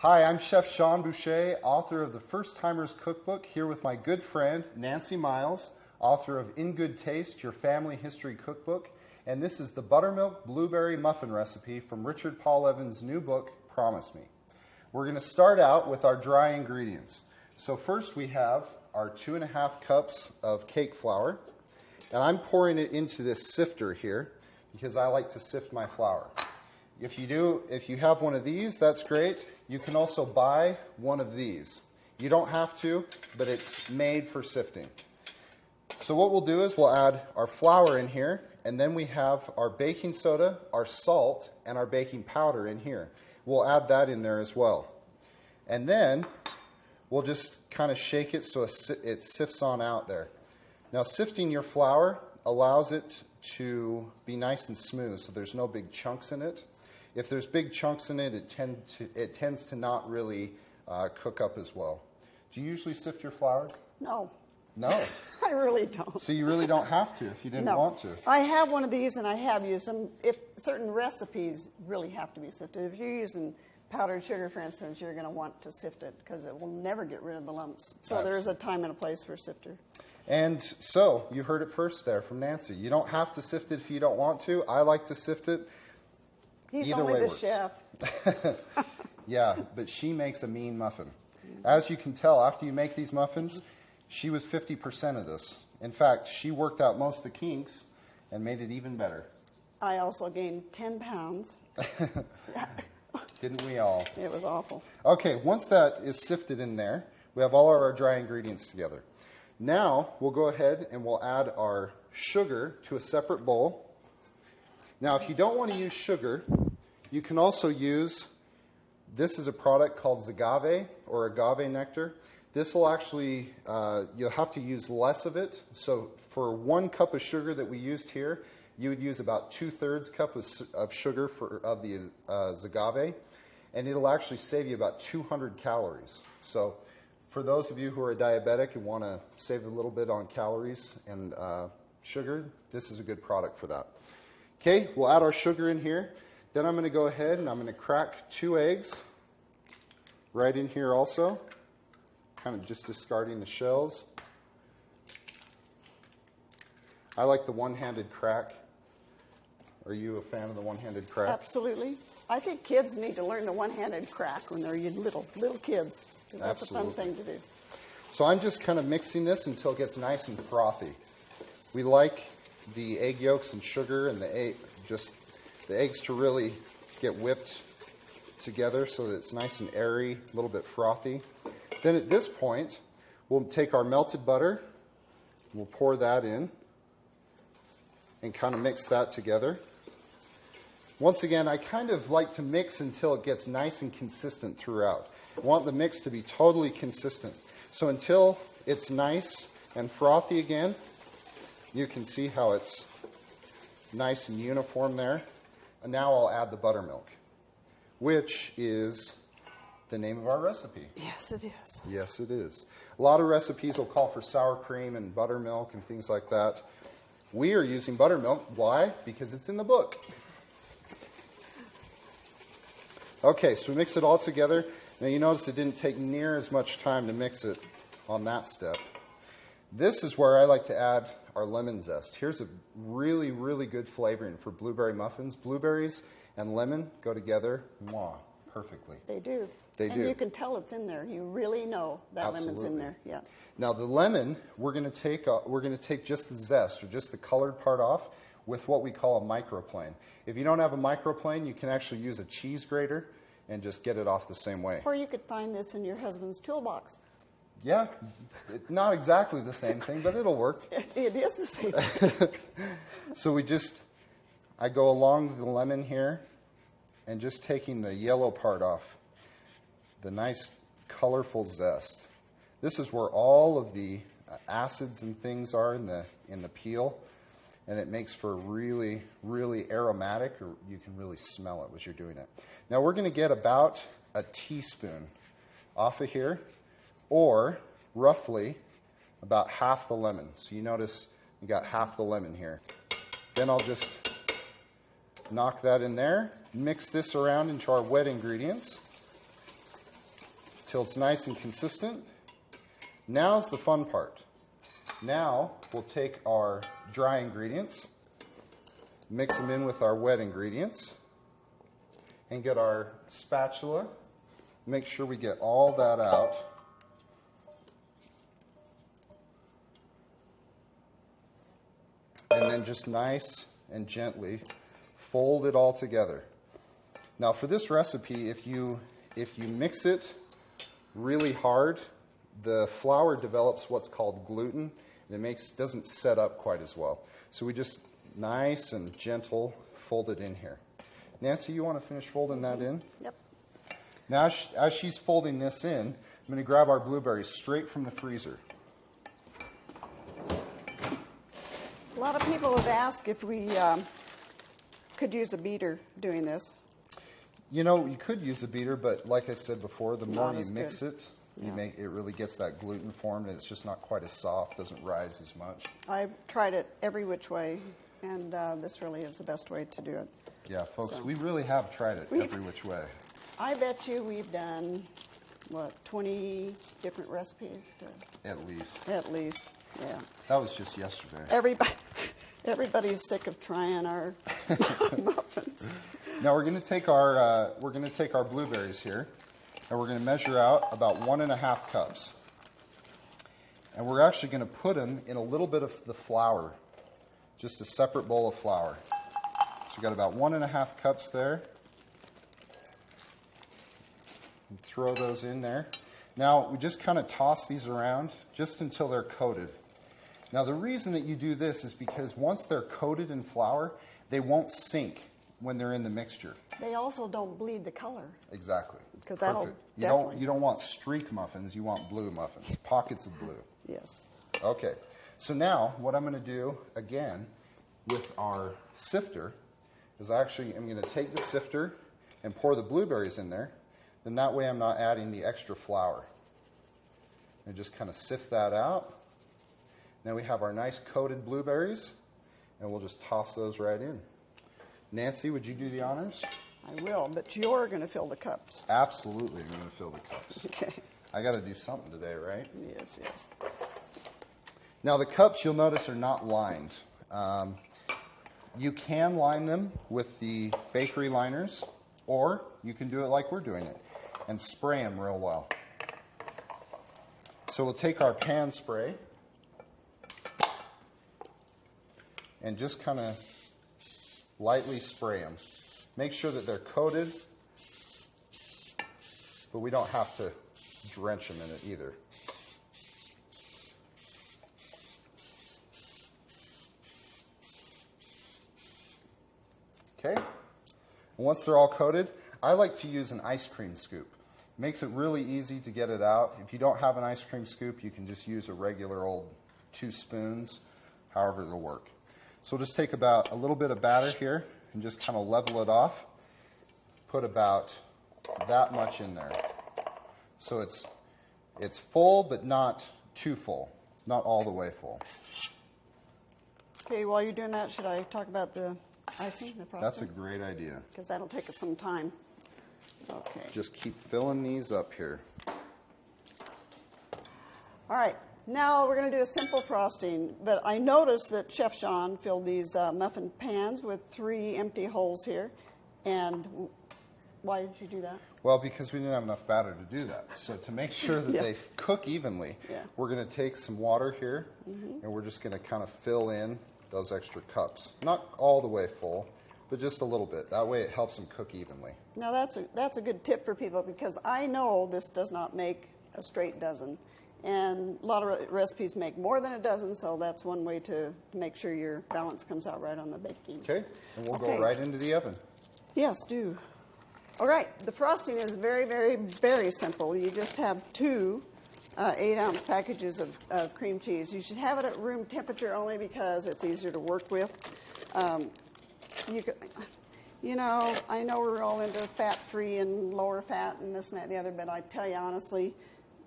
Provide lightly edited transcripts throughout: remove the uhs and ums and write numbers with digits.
Hi, I'm Chef Shawn Bucher, author of the First Timers Cookbook, here with my good friend Nancy Miles, author of In Good Taste, Your Family History Cookbook, and this is the Buttermilk Blueberry Muffin recipe from Richard Paul Evans' new book, Promise Me. We're going to start out with our dry ingredients. So first we have our 2.5 cups of cake flour, and I'm pouring it into this sifter here because I like to sift my flour. If you have one of these, that's great. You can also buy one of these. You don't have to, but it's made for sifting. So what we'll do is we'll add our flour in here, and then we have our baking soda, our salt, and our baking powder in here. We'll add that in there as well. And then we'll just kind of shake it so it sifts on out there. Now, sifting your flour allows it to be nice and smooth, so there's no big chunks in it. If there's big chunks in it, it tends to not really cook up as well. Do you usually sift your flour? No. No? I really don't. So you really don't have to if you didn't want to? I have one of these and I have used them. If certain recipes really have to be sifted. If you're using powdered sugar, for instance, you're going to want to sift it because it will never get rid of the lumps. So there is a time and a place for a sifter. And so you heard it first there from Nancy. You don't have to sift it if you don't want to. I like to sift it. He's Either only way the works. chef. Yeah, but she makes a mean muffin. As you can tell, after you make these muffins, she was 50% of this. In fact, she worked out most of the kinks and made it even better. I also gained 10 pounds. Didn't we all? It was awful. Okay, once that is sifted in there, we have all of our dry ingredients together. Now, we'll go ahead and we'll add our sugar to a separate bowl. Now, if you don't want to use sugar, you can also use, this is a product called agave or agave nectar. This will actually, you'll have to use less of it. So for 1 cup of sugar that we used here, you would use about 2/3 cup of sugar of the agave, and it'll actually save you about 200 calories. So for those of you who are diabetic and want to save a little bit on calories and sugar, this is a good product for that. Okay, we'll add our sugar in here. Then I'm going to go ahead and I'm going to crack 2 eggs right in here also, kind of just discarding the shells. I like the one-handed crack. Are you a fan of the one-handed crack? Absolutely. I think kids need to learn the one-handed crack when they're little kids. That's Absolutely. a fun thing to do. So I'm just kind of mixing this until it gets nice and frothy. We like the egg yolks and sugar and the eggs to really get whipped together so that it's nice and airy, a little bit frothy. Then at this point, we'll take our melted butter, we'll pour that in and kind of mix that together. Once again, I kind of like to mix until it gets nice and consistent throughout. I want the mix to be totally consistent. So until it's nice and frothy again, you can see how it's nice and uniform there. And now I'll add the buttermilk, which is the name of our recipe. Yes, it is. Yes, it is. A lot of recipes will call for sour cream and buttermilk and things like that. We are using buttermilk. Why? Because it's in the book. Okay, so we mix it all together. Now you notice it didn't take near as much time to mix it on that step. This is where I like to add our lemon zest. Here's a really, really good flavoring for blueberry muffins. Blueberries and lemon go together perfectly. They do. They do. And you can tell it's in there. You really know that lemon's in there. Yeah. Now the lemon, we're going to take just the zest or just the colored part off with what we call a microplane. If you don't have a microplane, you can actually use a cheese grater and just get it off the same way. Or you could find this in your husband's toolbox. Yeah, not exactly the same thing, but it'll work. It is the same thing. So I go along the lemon here and just taking the yellow part off, the nice colorful zest. This is where all of the acids and things are in the peel, and it makes for really, really aromatic, or you can really smell it as you're doing it. Now we're going to get about a teaspoon off of here, or roughly about half the lemon. So you notice you got half the lemon here. Then I'll just knock that in there, mix this around into our wet ingredients. till it's nice and consistent. Now's the fun part. Now we'll take our dry ingredients, mix them in with our wet ingredients, and get our spatula. Make sure we get all that out. And then just nice and gently fold it all together. Now for this recipe, if you mix it really hard, the flour develops what's called gluten, and it doesn't set up quite as well. So we just nice and gentle fold it in here. Nancy, you want to finish folding that in? Yep. Now as she's folding this in, I'm going to grab our blueberries straight from the freezer. A lot of people have asked if we could use a beater doing this. You know, you could use a beater, but like I said before, the more you mix good. it, it really gets that gluten formed, and it's just not quite as soft, doesn't rise as much. I've tried it every which way, and this really is the best way to do it. Yeah, folks, we really have tried it every which way. I bet you we've done, what, 20 different recipes? At least. At least, yeah. That was just yesterday. Everybody's sick of trying our muffins. Now we're going to take our blueberries here, and we're going to measure out about 1.5 cups. And we're actually going to put them in a little bit of the flour, just a separate bowl of flour. So we've got about 1.5 cups there. And throw those in there. Now we just kind of toss these around just until they're coated. Now the reason that you do this is because once they're coated in flour, they won't sink when they're in the mixture. They also don't bleed the color. Exactly. Because that'll You don't want streak muffins, you want blue muffins, pockets of blue. Yes. Okay, so now what I'm going to do again with our sifter is I'm going to take the sifter and pour the blueberries in there. Then that way I'm not adding the extra flour. And just kind of sift that out. Now we have our nice coated blueberries, and we'll just toss those right in. Nancy, would you do the honors? I will, but you're going to fill the cups. Absolutely, I'm going to fill the cups. Okay. I got to do something today, right? Yes, yes. Now the cups, you'll notice, are not lined. You can line them with the bakery liners, or you can do it like we're doing it and spray them real well. So we'll take our pan spray and just kind of lightly spray them. Make sure that they're coated, but we don't have to drench them in it either. Okay, and once they're all coated, I like to use an ice cream scoop. Makes it really easy to get it out. If you don't have an ice cream scoop, you can just use a regular old 2 spoons, however it'll work. So we'll just take about a little bit of batter here and just kind of level it off. Put about that much in there. So it's full, but not too full, not all the way full. Okay, while you're doing that, should I talk about the icing, the frosting? That's a great idea. Because that'll take us some time. Okay. Just keep filling these up here. All right, now we're going to do a simple frosting, but I noticed that Chef Shawn filled these muffin pans with 3 empty holes here, and why did you do that? Well, because we didn't have enough batter to do that. So to make sure that they cook evenly, we're going to take some water here, and we're just going to kind of fill in those extra cups. Not all the way full, but just a little bit. That way it helps them cook evenly. Now that's a good tip for people, because I know this does not make a straight dozen. And a lot of recipes make more than a dozen, so that's one way to make sure your balance comes out right on the baking. Okay, and we'll go right into the oven. Yes, do. All right, the frosting is very, very, very simple. You just have 2 8-ounce packages of cream cheese. You should have it at room temperature only because it's easier to work with. You know, I know we're all into fat-free and lower fat and this and that and the other, but I tell you honestly,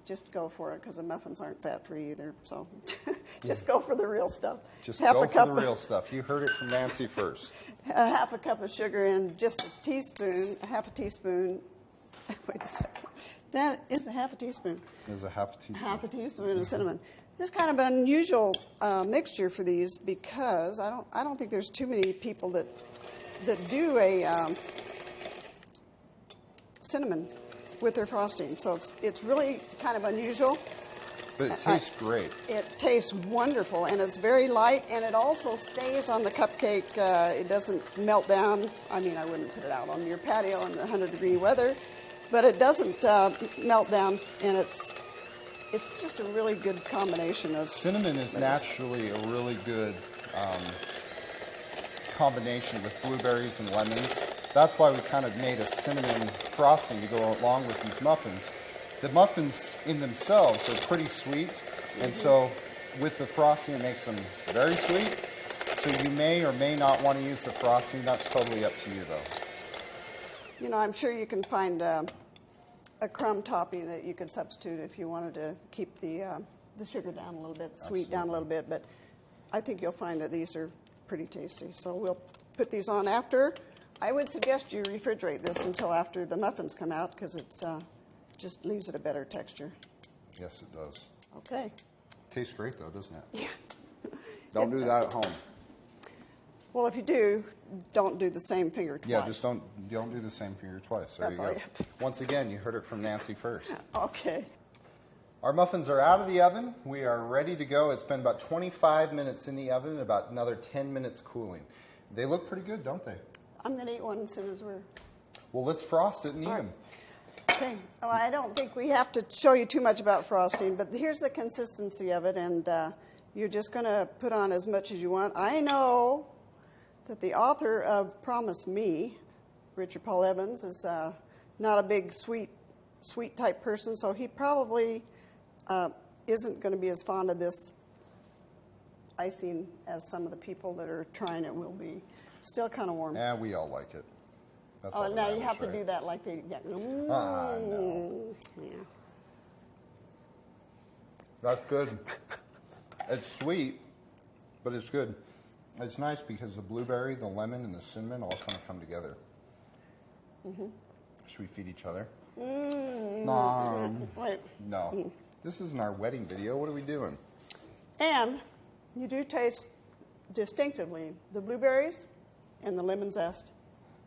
just go for it, because the muffins aren't fat-free either. So just go for the real stuff. Just go for the real stuff. You heard it from Nancy first. Half a cup of sugar and just a half a teaspoon, wait a second, That is a half a teaspoon. There's a half a teaspoon. Half a teaspoon of cinnamon. This is kind of an unusual mixture for these because I don't think there's too many people that do a cinnamon with their frosting. So it's really kind of unusual. But it tastes great. It tastes wonderful, and it's very light, and it also stays on the cupcake. It doesn't melt down. I mean, I wouldn't put it out on your patio in the 100-degree weather, but it doesn't melt down, and it's just a really good combination of... Cinnamon is naturally a really good combination with blueberries and lemons. That's why we kind of made a cinnamon frosting to go along with these muffins. The muffins in themselves are pretty sweet, and so with the frosting it makes them very sweet. So you may or may not want to use the frosting. That's totally up to you, though. You know, I'm sure you can find a crumb topping that you could substitute if you wanted to keep the sugar down a little bit, sweet Absolutely. down a little bit, but I think you'll find that these are pretty tasty. So we'll put these on after. I would suggest you refrigerate this until after the muffins come out because it's just leaves it a better texture. Yes, it does. Okay. Tastes great, though, doesn't it? Yeah. Don't do that at home. Well, if you do, don't do the same finger twice. Yeah, just don't do the same finger twice. There That's you all go. you have to do. Once again, you heard it from Nancy first. Okay. Our muffins are out of the oven. We are ready to go. It's been about 25 minutes in the oven, about another 10 minutes cooling. They look pretty good, don't they? I'm going to eat one as soon as we're... Well, let's frost it and eat All right. them. Okay. Well, I don't think we have to show you too much about frosting, but here's the consistency of it, and you're just going to put on as much as you want. I know that the author of Promise Me, Richard Paul Evans, is not a big sweet type person, so he probably isn't going to be as fond of this icing as some of the people that are trying it will be. Still kind of warm. Yeah, we all like it. That's all that now you matters, have to right? do that like they... Yeah. No. Yeah. That's good. It's sweet, but it's good. It's nice because the blueberry, the lemon, and the cinnamon all kind of come together. Mm-hmm. Should we feed each other? Wait. No. This isn't our wedding video. What are we doing? And you do taste distinctively the blueberries and the lemon zest,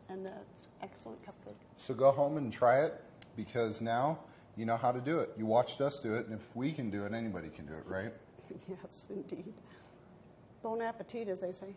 and that's excellent cupcake. So go home and try it because now you know how to do it. You watched us do it, and if we can do it, anybody can do it, right? Yes, indeed. Bon appetit, as they say.